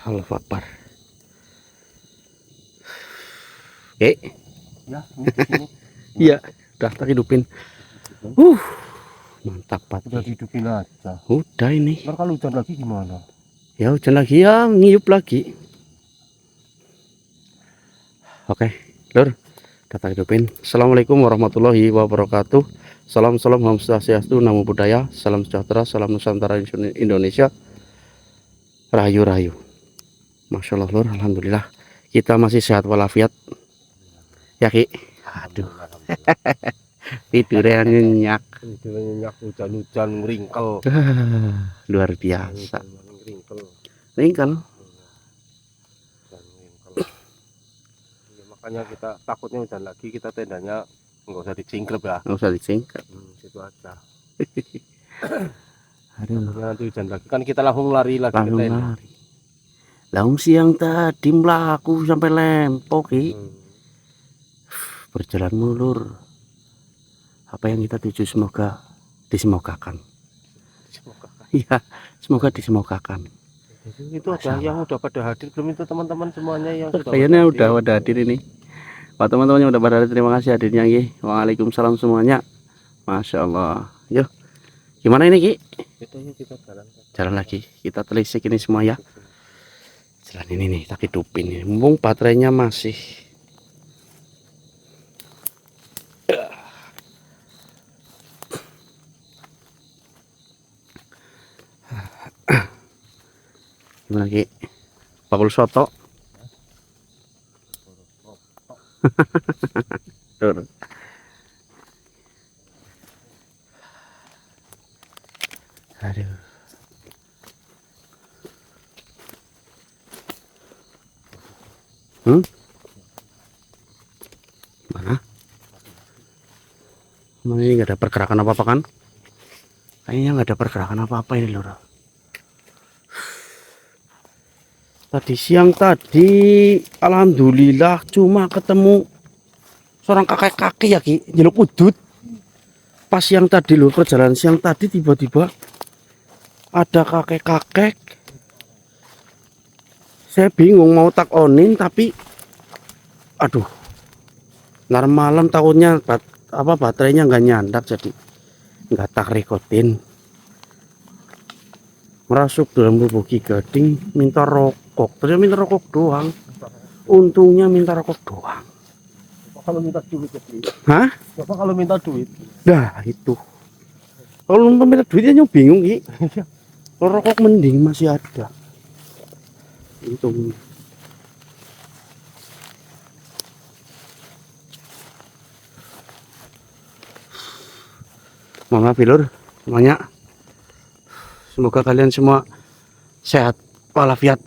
Allahu Akbar. Oke. Ya, ini di sini. Iya, udah tak hidupin. Mantap Udah Pak. dihidupin aja. Udah ini. Ntar kalau hujan lagi gimana? Ya hujan lagi ya, ngiyup lagi. Oke, Lur. Udah tak hidupin. Assalamualaikum warahmatullahi wabarakatuh. Salam Om Swastiastu, Namo Buddhaya, salam sejahtera, salam Nusantara Indonesia. Rahayu. Masya Allah Lur, alhamdulillah. Kita masih sehat walafiat. Ya Ki. Aduh. Tidurnya nyenyak. Tidurnya nyenyak, hujan-hujan ngringkel. Luar biasa. Ngringkel. Ringkel. Ya, makanya kita takutnya hujan lagi, kita tendanya nggak usah dicingkrep ya. Nggak usah dicingkrep. Situ aja. Aduh. Nanti hujan lagi kan kita langsung lari lagi ke tenda. Langsung siang tadi melaku sampai Lempok Ki. Berjalan mulur. Apa yang kita tuju semoga disemogakan. Iya, semoga disemogakan. Itu ada yang udah pada hadir belum itu teman-teman semuanya yang sudah kayaknya udah pada hadir ini. Pak teman-teman yang udah pada hadir, terima kasih hadirnya Ki. Waalaikumsalam semuanya. Masya Allah. Yuk, gimana ini Ki? Kita jalan lagi. Kita telisik ini semua ya. Jalan ini nih, tak hidupin ini. Mumpung baterainya masih. Gimana Ki? Bakul soto. Aduh. Mana ini nggak ada pergerakan apa-apa kan? Kayaknya nggak ada pergerakan apa-apa ini Lur. Tadi siang tadi alhamdulillah cuma ketemu seorang kakek-kakek ya Ki, jeluk udut. Pas siang tadi loh, perjalanan siang tadi tiba-tiba ada kakek-kakek. Saya bingung mau tak onin tapi aduh. Ntar malam takutnya baterainya nggak nyandak jadi nggak tak rekodin. Merasuk dalam lubuk Ki Gading minta rokok. Ternyata minta rokok doang. Untungnya minta rokok doang. kalau minta duit ya, Hah? Bapak kalau minta duit. Nah itu. Kalau minta duitnya nyong bingung Ki. Kalau rokok mending masih ada. Untungnya. Mohon maaf Lur semuanya. Semoga kalian semua sehat walafiat.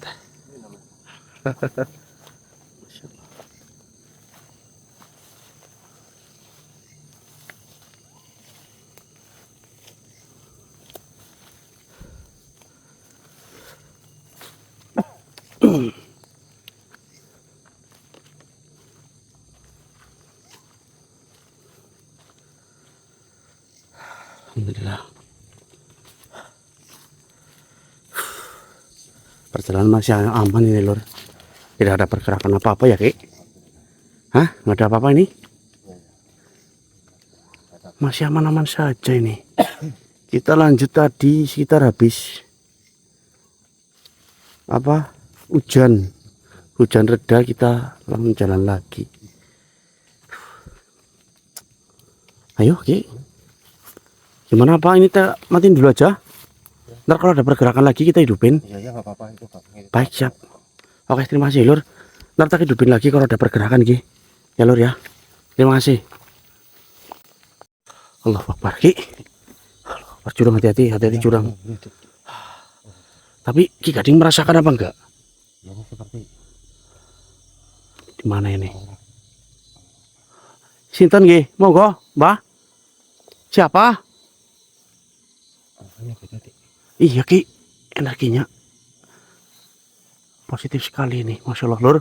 Alhamdulillah. Perjalanan masih aman ini Lur. Tidak ada pergerakan apa-apa ya Ki? Hah? Nggak ada apa-apa ini? Masih aman-aman saja ini. Kita lanjut tadi sekitar habis hujan reda, kita langsung jalan lagi. Ayo Ki, gimana Pak, ini kita matiin dulu aja, ntar kalau ada pergerakan lagi kita hidupin. Iya nggak apa-apa itu Pak. Baik siap. Oke terima kasih Lur, ntar kita hidupin lagi kalau ada pergerakan Ki ya Lur ya. Terima kasih. Allahu Akbar Ki. Curang, hati-hati curang. Tapi Ki Gading merasakan apa enggak? Ya, ini seperti di mana ini? Sinten nggih? Monggo, Mbah. Siapa? Iya Ki, energinya positif sekali ini, Masya Allah Lur.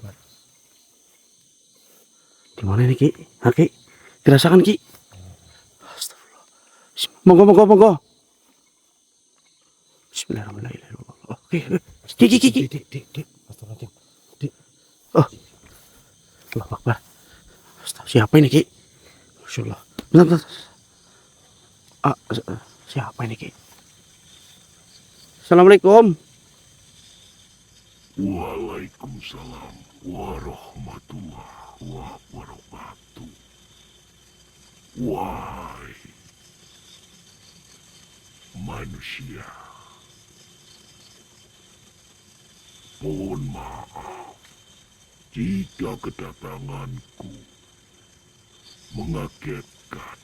Di mana ini Ki? Nah, Ki, dirasakan Ki? Astagfirullah. Monggo. Bismillahirrahmanirrahim. Oke. Ki. Siapa ini Ki? Masya Allah. Bentar, bentar. Siapa ini Ki? Assalamualaikum. Waalaikumsalam warahmatullahi wabarakatuh. Wahai manusia, mohon maaf jika kedatanganku mengagetkan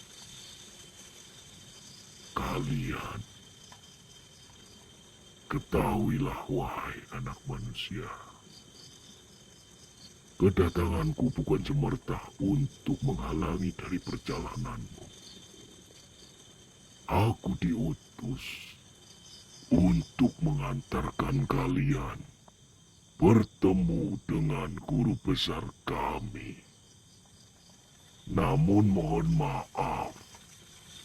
kalian. Ketahuilah wahai anak manusia, kedatanganku bukan semerta untuk menghalangi dari perjalananmu. Aku diutus untuk mengantarkan kalian bertemu dengan guru besar kami. Namun mohon maaf,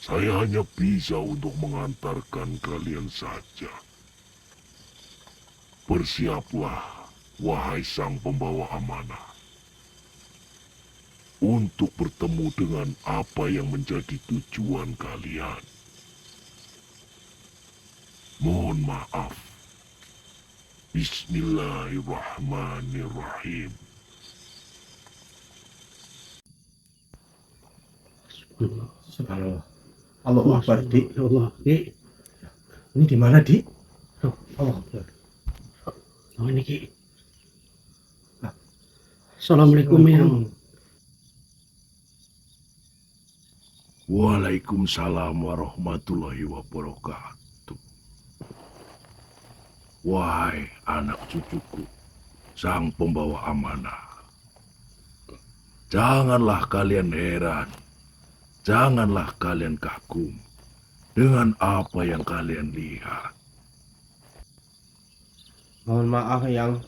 saya hanya bisa untuk mengantarkan kalian saja. Bersiaplah, wahai sang pembawa amanah, untuk bertemu dengan apa yang menjadi tujuan kalian. Mohon maaf. Bismillahirrahmanirrahim. Subhanallah. Allahu Akbar, Dik. Ya Allah, Ki. Ini di mana, Dik? Tuh. Allah Akbar. Oh ini Ki. Assalamualaikum ya. Waalaikumsalam warahmatullahi wabarakatuh. Wahai anak cucuku, sang pembawa amanah. Janganlah kalian heran, janganlah kalian kagum dengan apa yang kalian lihat. Mohon maaf Yang,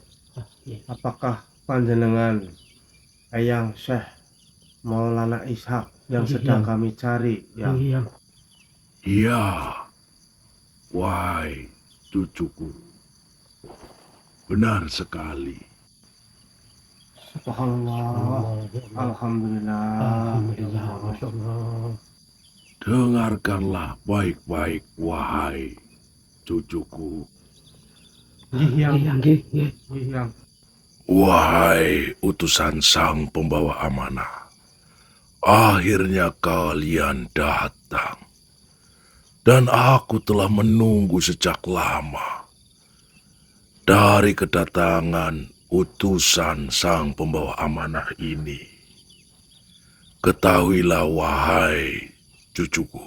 apakah panjenengan Eyang Syekh Maulana Ishak yang sedang kami cari, Yang? Iya. Iya, wahai cucuku, benar sekali. Subhanallah. Alhamdulillah. Alhamdulillah, Masya Allah. Dengarkanlah baik-baik, wahai cucuku. Yang. Yang. Wahai utusan sang pembawa amanah, akhirnya kalian datang. Dan aku telah menunggu sejak lama. Dari kedatangan utusan sang pembawa amanah ini, ketahuilah wahai cucuku,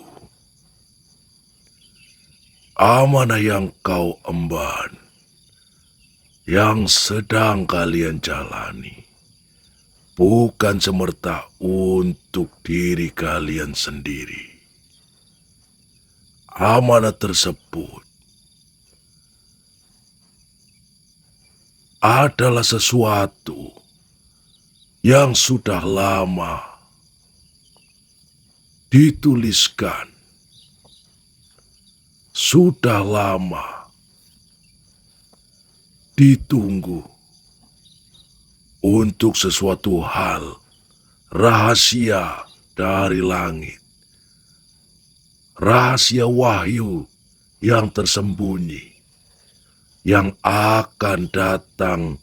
amanah yang kau emban, yang sedang kalian jalani, bukan semerta untuk diri kalian sendiri. Amanah tersebut adalah sesuatu yang sudah lama dituliskan, sudah lama ditunggu untuk sesuatu hal rahasia dari langit, rahasia wahyu yang tersembunyi, yang akan datang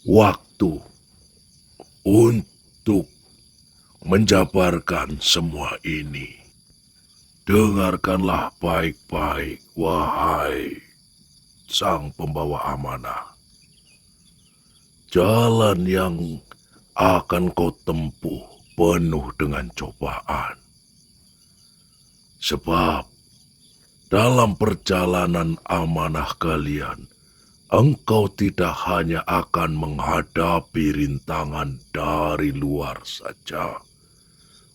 waktu untuk menjabarkan semua ini. Dengarkanlah baik-baik, wahai sang pembawa amanah. Jalan yang akan kau tempuh penuh dengan cobaan. Sebab dalam perjalanan amanah kalian, engkau tidak hanya akan menghadapi rintangan dari luar saja,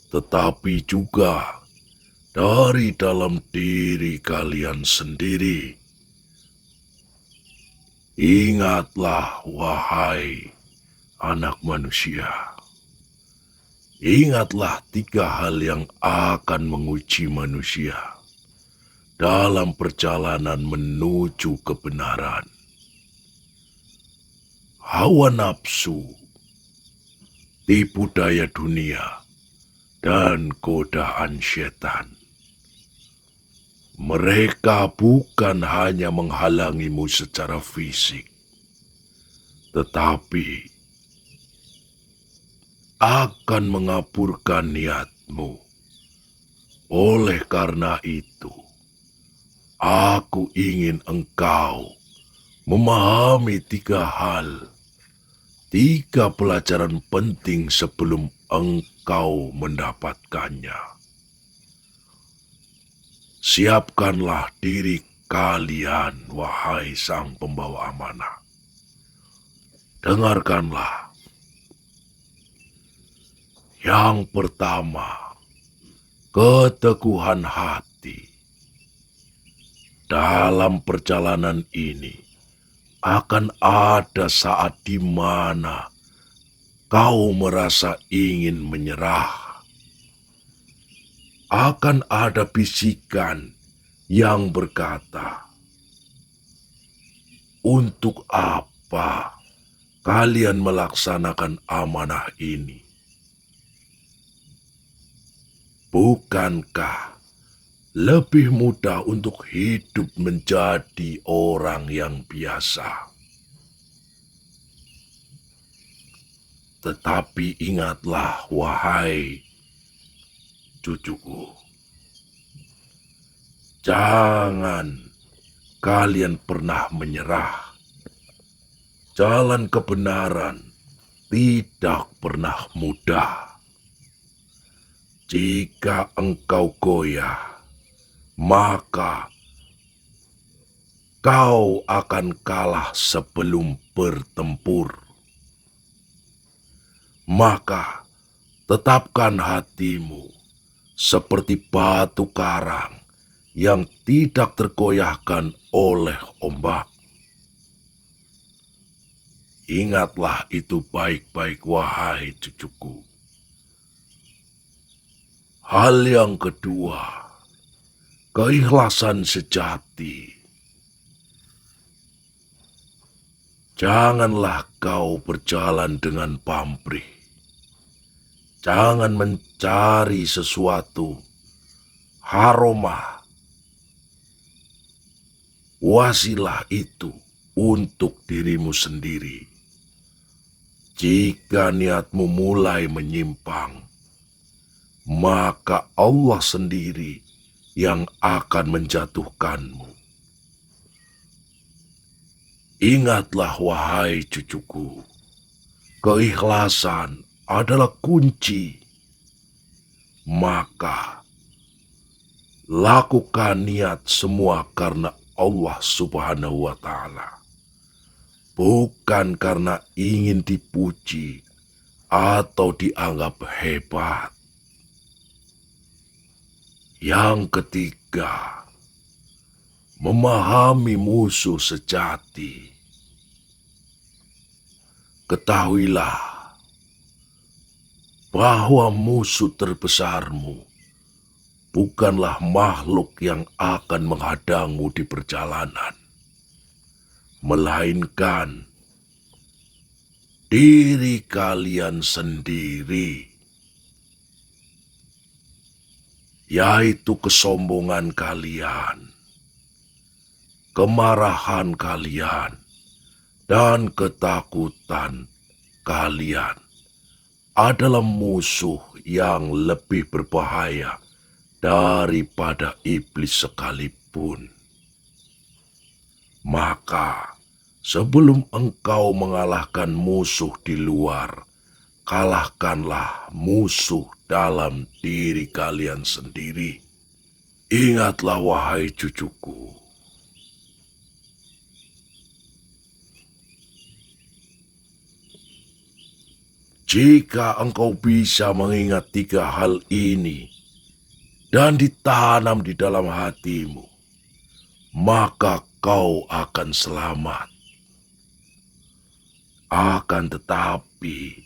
tetapi juga dari dalam diri kalian sendiri. Ingatlah, wahai anak manusia. Ingatlah 3 hal yang akan menguji manusia dalam perjalanan menuju kebenaran. Hawa nafsu tipu daya dunia, dan godaan setan. Mereka bukan hanya menghalangimu secara fisik, tetapi akan mengaburkan niatmu. Oleh karena itu, aku ingin engkau memahami 3 hal, 3 pelajaran penting sebelum engkau mendapatkannya. Siapkanlah diri kalian, wahai sang pembawa amanah. Dengarkanlah. Yang pertama, keteguhan hati. Dalam perjalanan ini, akan ada saat di mana kau merasa ingin menyerah. Akan ada bisikan yang berkata, "Untuk apa kalian melaksanakan amanah ini? Bukankah lebih mudah untuk hidup menjadi orang yang biasa?" Tetapi ingatlah, wahai cucuku, jangan kalian pernah menyerah. Jalan kebenaran tidak pernah mudah. Jika engkau goyah, maka kau akan kalah sebelum bertempur. Maka tetapkan hatimu seperti batu karang yang tidak tergoyahkan oleh ombak. Ingatlah itu baik-baik, wahai cucuku. Hal yang kedua, keikhlasan sejati. Janganlah kau berjalan dengan pamrih. Jangan mencari sesuatu haromah, wasilah itu untuk dirimu sendiri. Jika niatmu mulai menyimpang, maka Allah sendiri yang akan menjatuhkanmu. Ingatlah, wahai cucuku, keikhlasan adalah kunci. Maka lakukan niat semua karena Allah Subhanahu wa Ta'ala, bukan karena ingin dipuji atau dianggap hebat. Yang ketiga, memahami musuh sejati. Ketahuilah bahwa musuh terbesarmu bukanlah makhluk yang akan menghadangmu di perjalanan, melainkan diri kalian sendiri, yaitu kesombongan kalian, kemarahan kalian, dan ketakutan kalian adalah musuh yang lebih berbahaya daripada iblis sekalipun. Maka, sebelum engkau mengalahkan musuh di luar, kalahkanlah musuh dalam diri kalian sendiri. Ingatlah, wahai cucuku, jika engkau bisa mengingat 3 hal ini dan ditanam di dalam hatimu, maka kau akan selamat. Akan tetapi,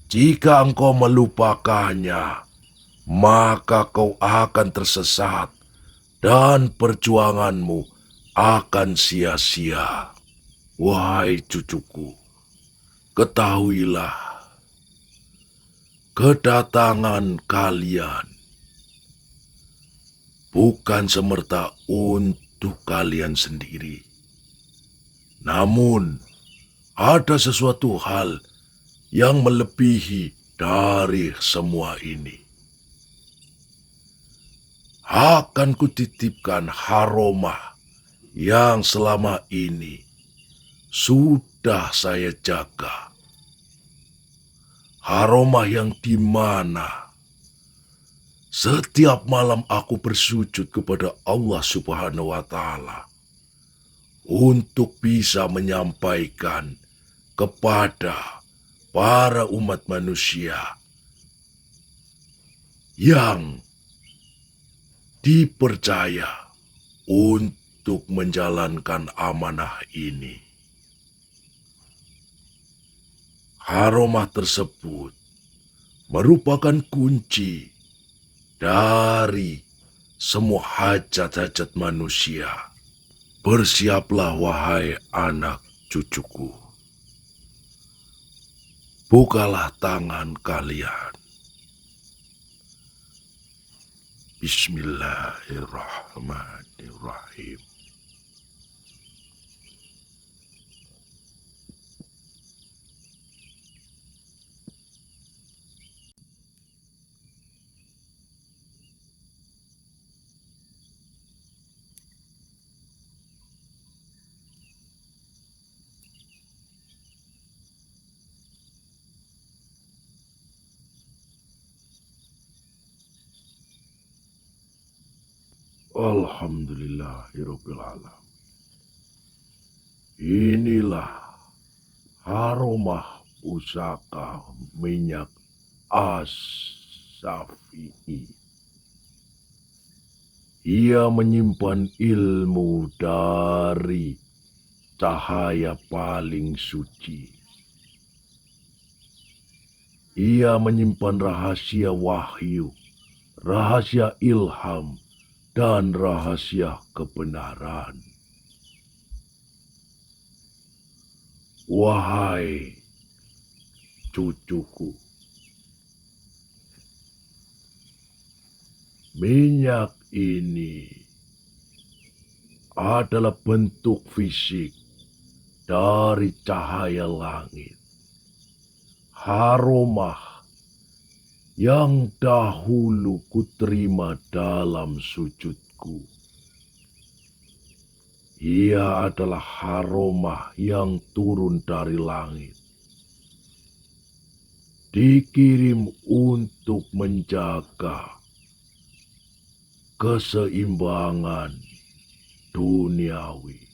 jika engkau melupakannya, maka kau akan tersesat dan perjuanganmu akan sia-sia. Wahai cucuku, ketahuilah, kedatangan kalian bukan semerta untuk kalian sendiri. Namun, ada sesuatu hal yang melebihi dari semua ini. Akan kutitipkan Haromah yang selama ini sudah saya jaga. Haromah yang di mana setiap malam aku bersujud kepada Allah Subhanahu wa Ta'ala untuk bisa menyampaikan kepada para umat manusia yang dipercaya untuk menjalankan amanah ini. Haromah tersebut merupakan kunci dari semua hajat-hajat manusia. Bersiaplah wahai anak cucuku. Bukalah tangan kalian. Bismillahirrahmanirrahim. Alhamdulillahirabbil alamin. Inilah Haromah pusaka minyak As-Syafi'i. Ia menyimpan ilmu dari cahaya paling suci. Ia menyimpan rahasia wahyu, rahasia ilham, dan rahasia kebenaran. Wahai cucuku, minyak ini adalah bentuk fisik dari cahaya langit. Haromah yang dahulu kuterima dalam sujudku. Ia adalah Haromah yang turun dari langit. Dikirim untuk menjaga keseimbangan duniawi.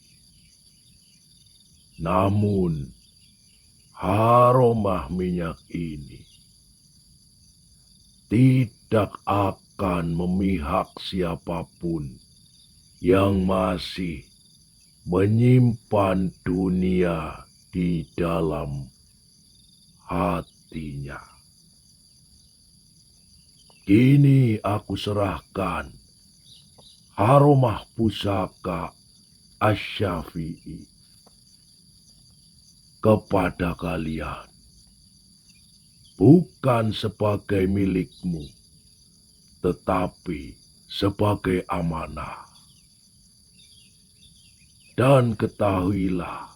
Namun, Haromah minyak ini tidak akan memihak siapapun yang masih menyimpan dunia di dalam hatinya. Kini aku serahkan Haromah pusaka Asy-Syafi'i kepada kalian. Bukan sebagai milikmu, tetapi sebagai amanah. Dan ketahuilah,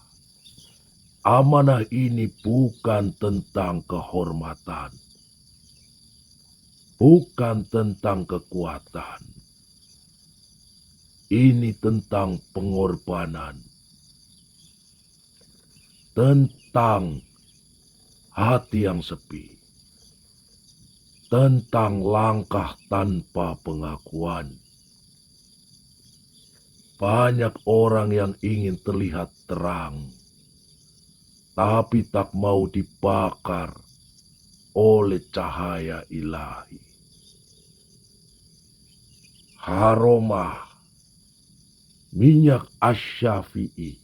amanah ini bukan tentang kehormatan, bukan tentang kekuatan. Ini tentang pengorbanan, tentang hati yang sepi, tentang langkah tanpa pengakuan. Banyak orang yang ingin terlihat terang, tapi tak mau dibakar oleh cahaya ilahi. Haromah minyak Asy-Syafi'i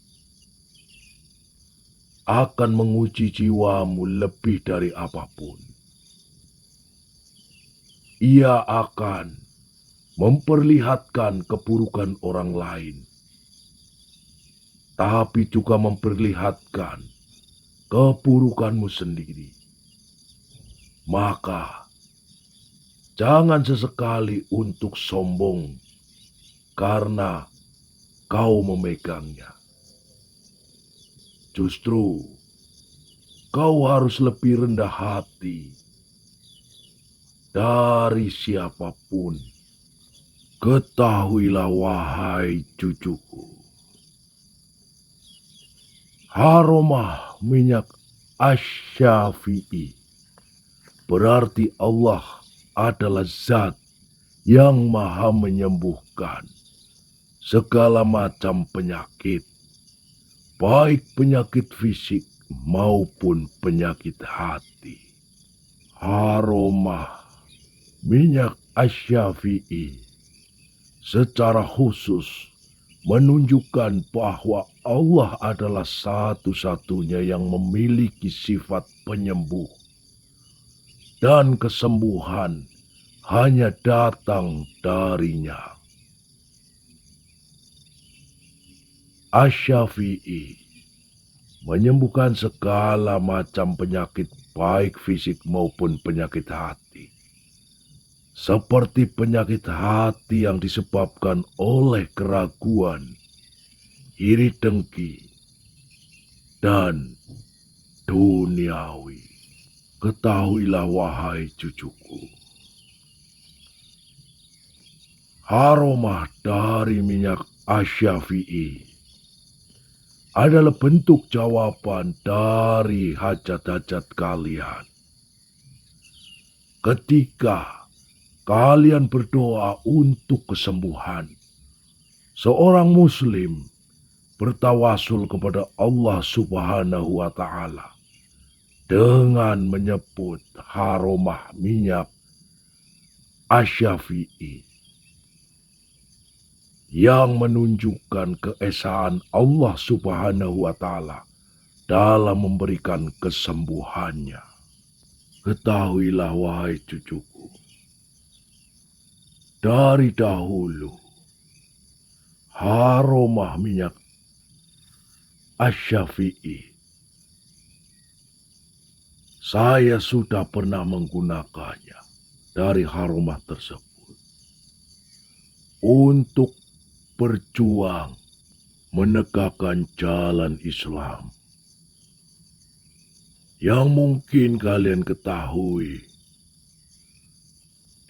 akan menguji jiwamu lebih dari apapun. Ia akan memperlihatkan keburukan orang lain, tapi juga memperlihatkan keburukanmu sendiri. Maka Jangan sesekali untuk sombong karena kau memegangnya. Justru kau harus lebih rendah hati dari siapapun. Ketahuilah wahai cucuku, haromah minyak asy-Syafi'i berarti Allah adalah zat yang maha menyembuhkan segala macam penyakit, baik penyakit fisik maupun penyakit hati. Haromah minyak asy-Syafi'i secara khusus menunjukkan bahwa Allah adalah satu-satunya yang memiliki sifat penyembuh dan kesembuhan hanya datang darinya. Asy-Syafi'i menyembuhkan segala macam penyakit baik fisik maupun penyakit hati. Seperti penyakit hati yang disebabkan oleh keraguan, iri dengki, dan duniawi. Ketahuilah wahai cucuku, haromah dari minyak asy-Syafi'i adalah bentuk jawaban dari hajat-hajat kalian. Ketika kalian berdoa untuk kesembuhan, seorang muslim bertawasul kepada Allah Subhanahu wa Ta'ala dengan menyebut haromah minyak asy-Syafi'i yang menunjukkan keesaan Allah Subhanahu wa Ta'ala dalam memberikan kesembuhannya. Ketahuilah wahai cucuku, dari dahulu haromah minyak asy-Syafi'i saya sudah pernah menggunakannya dari haromah tersebut untuk berjuang menegakkan jalan Islam. Yang mungkin kalian ketahui,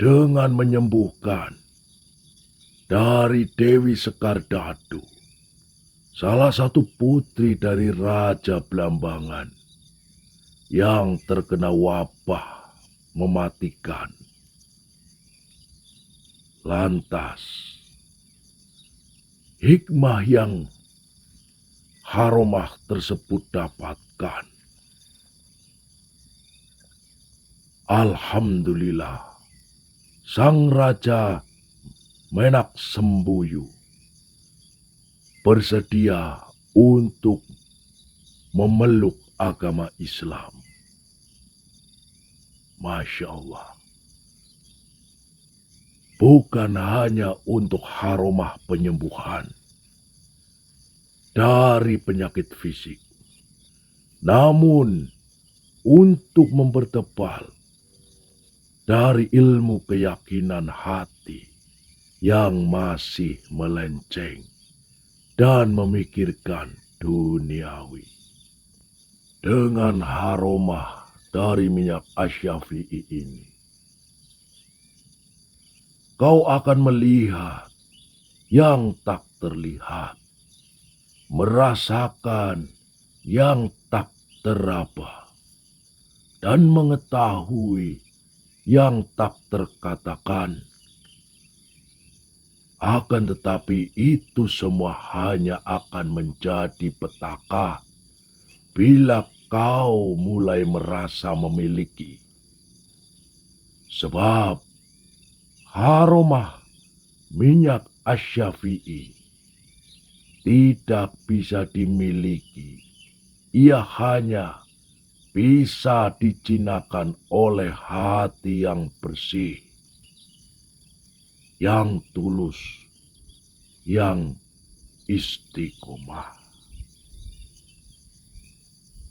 dengan menyembuhkan dari Dewi Sekardadu, salah satu putri dari Raja Blambangan yang terkena wabah mematikan. Lantas, hikmah yang haromah tersebut dapatkan, alhamdulillah, sang raja Menak Sembuyu bersedia untuk memeluk agama Islam. Masya Allah. Bukan hanya untuk haromah penyembuhan dari penyakit fisik, namun untuk mempertebal dari ilmu keyakinan hati yang masih melenceng dan memikirkan duniawi. Dengan haromah dari minyak asy-Syafi'i ini, kau akan melihat yang tak terlihat, merasakan yang tak teraba, dan mengetahui yang tak terkatakan. Akan tetapi itu semua hanya akan menjadi petaka bila kau mulai merasa memiliki. Sebab haromah minyak asy-Syafi'i tidak bisa dimiliki. Ia hanya bisa dijinakan oleh hati yang bersih, yang tulus, yang istiqomah.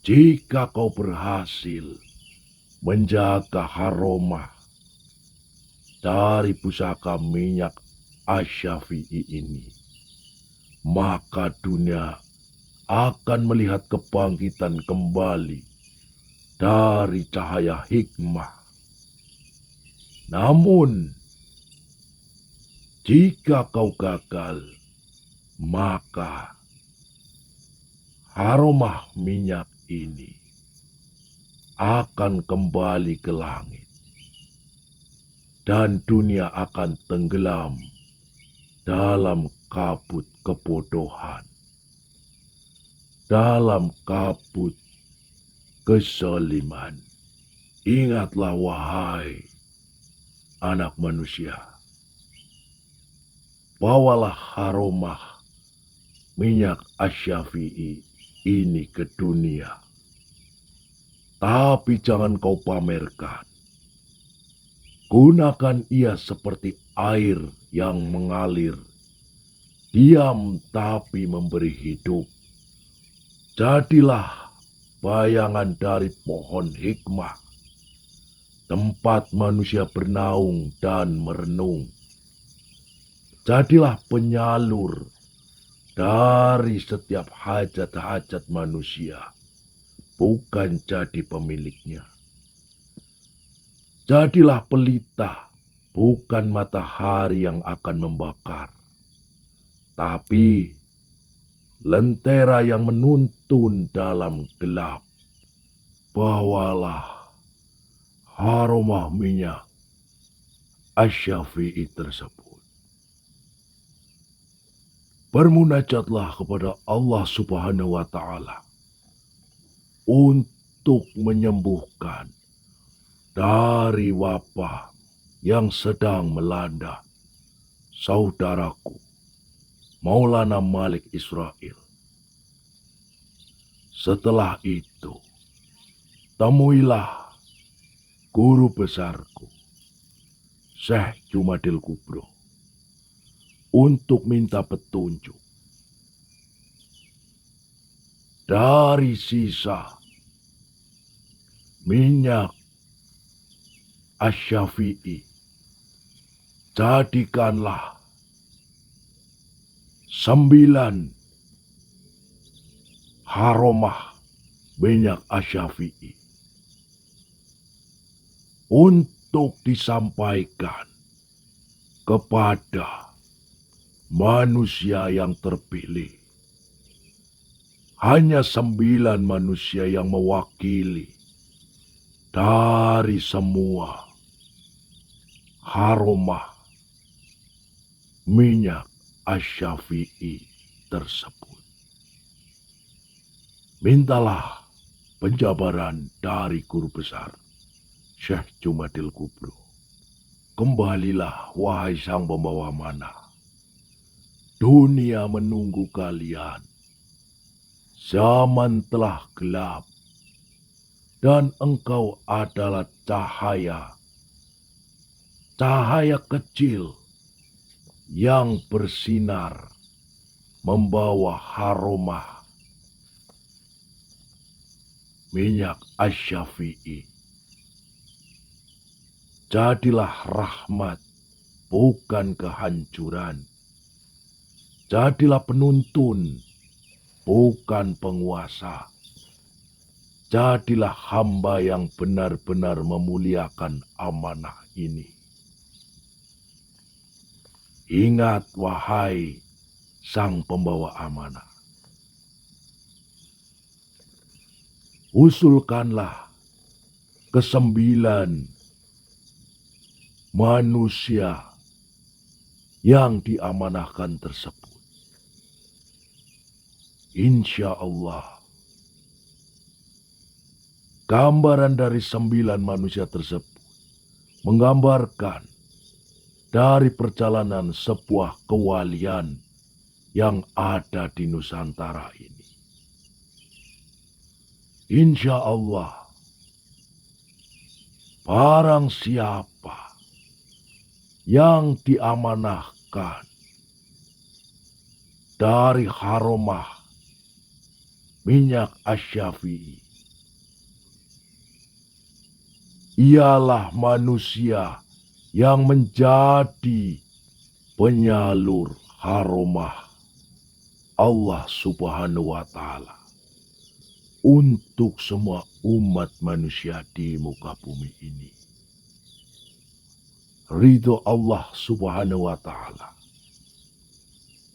Jika kau berhasil menjaga haromah dari pusaka minyak Asy-Syafi'i ini, maka dunia akan melihat kebangkitan kembali dari cahaya hikmah. Namun, jika kau gagal, maka aroma minyak ini akan kembali ke langit dan dunia akan tenggelam dalam kabut kebodohan, dalam kabut kezaliman. Ingatlah wahai anak manusia, bawalah aroma minyak Asy-Syafi'i ini ke dunia. Tapi jangan kau pamerkan. Gunakan ia seperti air yang mengalir, diam tapi memberi hidup. Jadilah bayangan dari pohon hikmah, tempat manusia bernaung dan merenung. Jadilah penyalur dari setiap hajat-hajat manusia, bukan jadi pemiliknya. Jadilah pelita, bukan matahari yang akan membakar, tapi lentera yang menuntun dalam gelap. Bawalah aroma minyak Asy-Syafi'i tersebut. Bermunajatlah kepada Allah Subhanahu wa Ta'ala untuk menyembuhkan dari wabah yang sedang melanda saudaraku Maulana Malik Israel. Setelah itu, temuilah guru besarku, Syekh Jumadil Kubro, untuk minta petunjuk dari sisa minyak Asy-Syafi'i. Jadikanlah 9 aroma minyak Asy-Syafi'i untuk disampaikan kepada manusia yang terpilih. Hanya 9 manusia yang mewakili dari semua aroma minyak Asy-Syafi'i tersebut. Mintalah penjabaran dari guru besar Syekh Jumadil Kubro. Kembalilah wahai sang pembawa manah. Dunia menunggu kalian. Zaman telah gelap dan engkau adalah cahaya kecil yang bersinar membawa aroma minyak Asy-Syafi'i. Jadilah rahmat, bukan kehancuran. Jadilah penuntun, bukan penguasa. Jadilah hamba yang benar-benar memuliakan amanah ini. Ingat wahai sang pembawa amanah. Usulkanlah ke-9 manusia yang diamanahkan tersebut. Insya Allah, gambaran dari 9 manusia tersebut menggambarkan dari perjalanan sebuah kewalian yang ada di Nusantara ini. Insya Allah, barang siapa yang diamanahkan dari aroma minyak Asy-Syafi'i, ialah manusia yang menjadi penyalur haromah Allah Subhanahu wa Ta'ala untuk semua umat manusia di muka bumi ini. Ridho Allah Subhanahu wa Ta'ala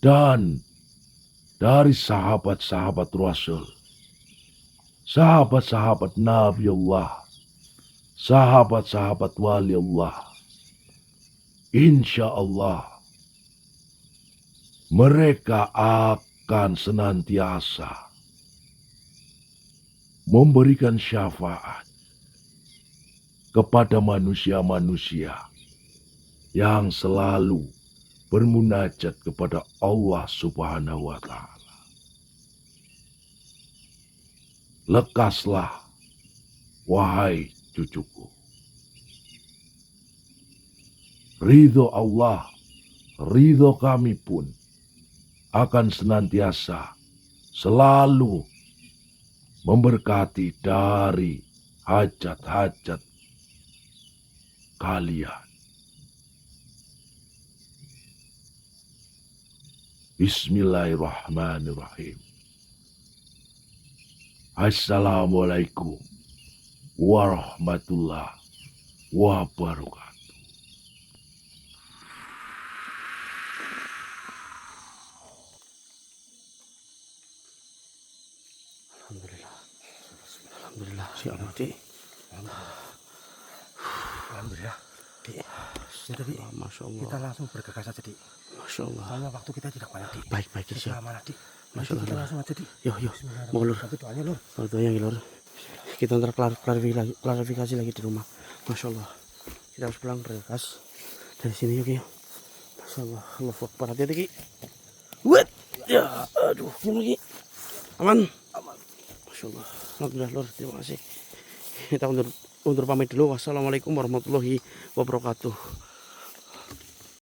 dan dari sahabat-sahabat Rasul, sahabat-sahabat Nabi Allah, sahabat-sahabat wali Allah. Insya Allah mereka akan senantiasa memberikan syafaat kepada manusia-manusia yang selalu bermunajat kepada Allah Subhanahu wa Ta'ala. Lekaslah, wahai cucuku. Ridho Allah, ridho kami pun akan senantiasa selalu memberkati dari hajat-hajat kalian. Bismillahirrahmanirrahim. Assalamualaikum warahmatullahi wabarakatuh. Alhamdulillah. Alhamdulillah. Si Allah, Dik. Alhamdulillah. Dik. Ya tadi Masya Allah. kita langsung bergegas saja, Dik. Masya Allah. Soalnya waktu kita tidak banyak, Dik. Baik, Dik. Kita Siap. mana, Dik? Masya Kita Allah. langsung aja, Dik. Yo. Mau lur. Tapi doanya, Lur. Kalau itu yang lur. Kita ntar klarifikasi lagi di rumah. Masya Allah. Kita harus pulang bergegas dari sini yuk, ya. Masya Allah. Allahu Akbar. Hati-hati, Ki. Wet. Ya, aduh. Gimana, Ki? Aman. Masya Allah. Alhamdulillah, lur. Terima kasih. Kita undur pamit dulu. Wassalamualaikum warahmatullahi wabarakatuh.